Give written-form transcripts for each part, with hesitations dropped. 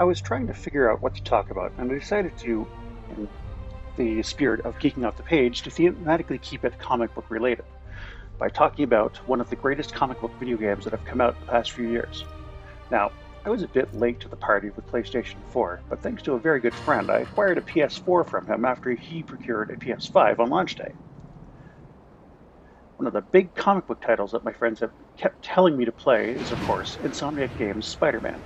was trying to figure out what to talk about, and I decided to, in the spirit of Geeking Off The Page, to thematically keep it comic book related, by talking about one of the greatest comic book video games that have come out in the past few years. Now, I was a bit late to the party with PlayStation 4, but thanks to a very good friend, I acquired a PS4 from him after he procured a PS5 on launch day. One of the big comic book titles that my friends have kept telling me to play is, of course, Insomniac Games' Spider-Man.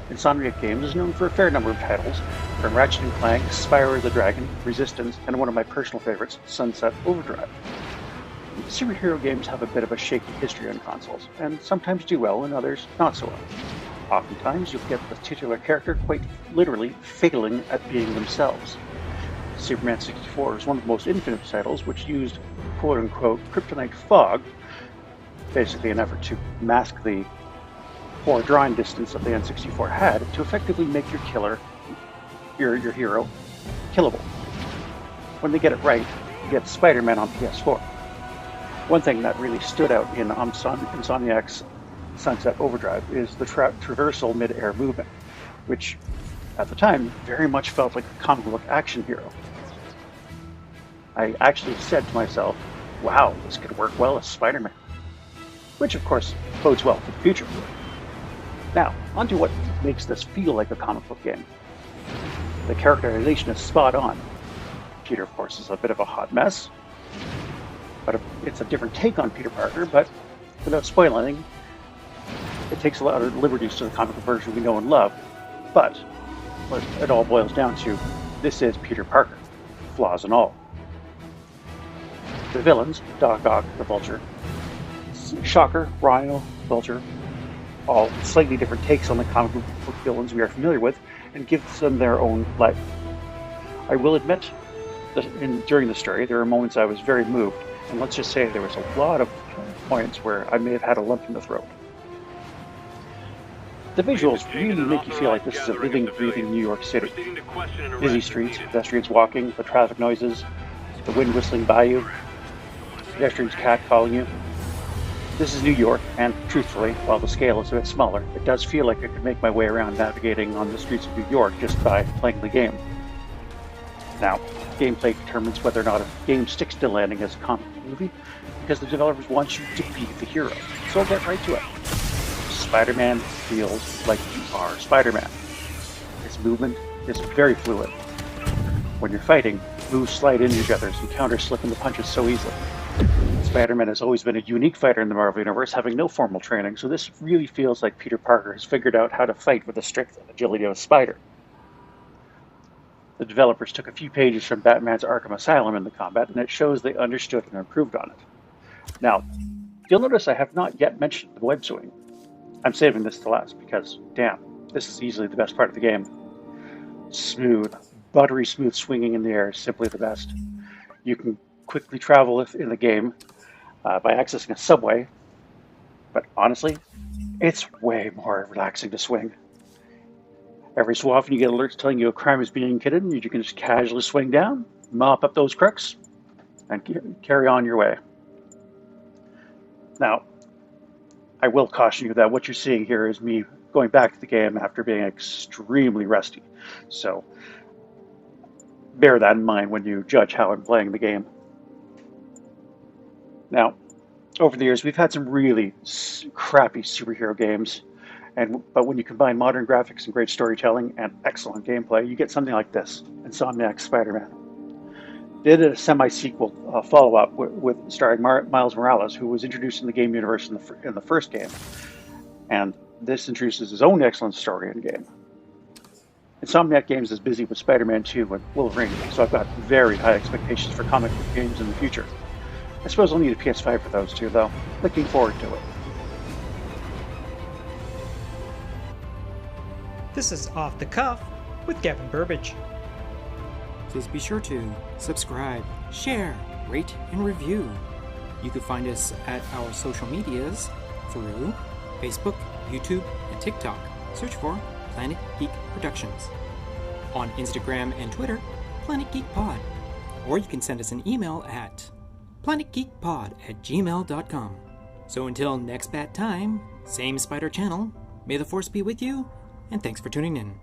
Insomniac Games is known for a fair number of titles, from Ratchet & Clank, Spyro the Dragon, Resistance, and one of my personal favorites, Sunset Overdrive. Superhero games have a bit of a shaky history on consoles, and sometimes do well and others not so well. Oftentimes you'll get the titular character quite literally failing at being themselves. Superman 64 is one of the most infamous titles which used quote-unquote kryptonite fog, basically an effort to mask the poor drawing distance that the N64 had, to effectively make your hero, killable. When they get it right, you get Spider-Man on PS4. One thing that really stood out in Insomniac's Sunset Overdrive is the traversal mid-air movement, which at the time very much felt like a comic book action hero. I actually said to myself, wow, this could work well as Spider-Man. Which of course bodes well for the future. Now, onto what makes this feel like a comic book game. The characterization is spot on. Peter, of course, is a bit of a hot mess, but it's a different take on Peter Parker, but without spoiling anything, it takes a lot of liberties to the comic book version we know and love. But what it all boils down to, this is Peter Parker, flaws and all. The villains, Doc Ock, the Vulture, Shocker, Rhino, Vulture, all slightly different takes on the comic book villains we are familiar with, and gives them their own life. I will admit that during the story there were moments I was very moved, and let's just say there was a lot of points where I may have had a lump in the throat. The visuals really make you feel like this is a living, breathing New York City. Busy streets, pedestrians walking, the traffic noises, the wind whistling by you, pedestrians catcalling you. This is New York, and truthfully, while the scale is a bit smaller, it does feel like I could make my way around navigating on the streets of New York just by playing the game. Now, gameplay determines whether or not a game sticks to landing as a comic movie, because the developers want you to be the hero. So I'll get right to it. Spider-Man feels like you are Spider-Man. His movement is very fluid. When you're fighting, moves slide into each other, and counters slip into punches so easily. Spider-Man has always been a unique fighter in the Marvel Universe, having no formal training, so this really feels like Peter Parker has figured out how to fight with the strength and agility of a spider. The developers took a few pages from Batman's Arkham Asylum in the combat, and it shows they understood and improved on it. Now, you'll notice I have not yet mentioned the web swing. I'm saving this to last because, damn, this is easily the best part of the game. Smooth, buttery smooth swinging in the air is simply the best. You can quickly travel in the game by accessing a subway, but honestly, it's way more relaxing to swing. Every so often you get alerts telling you a crime is being committed, and you can just casually swing down, mop up those crooks, and carry on your way. Now, I will caution you that what you're seeing here is me going back to the game after being extremely rusty, so bear that in mind when you judge how I'm playing the game. Now, over the years, we've had some really crappy superhero games, but when you combine modern graphics and great storytelling and excellent gameplay, you get something like this, Insomniac's Spider-Man. They did a semi-sequel follow-up with starring Miles Morales, who was introduced in the game universe in the first game, and this introduces his own excellent story in game. Insomniac Games is busy with Spider-Man 2 and Wolverine, so I've got very high expectations for comic book games in the future. I suppose I'll need a PS5 for those two, though. Looking forward to it. This is Off the Cuff with Gavin Burbage. Please be sure to subscribe, share, rate, and review. You can find us at our social medias through Facebook, YouTube, and TikTok. Search for Planet Geek Productions. On Instagram and Twitter, Planet Geek Pod. Or you can send us an email at planetgeekpod@gmail.com. So until next bad time, same spider channel, may the force be with you, and thanks for tuning in.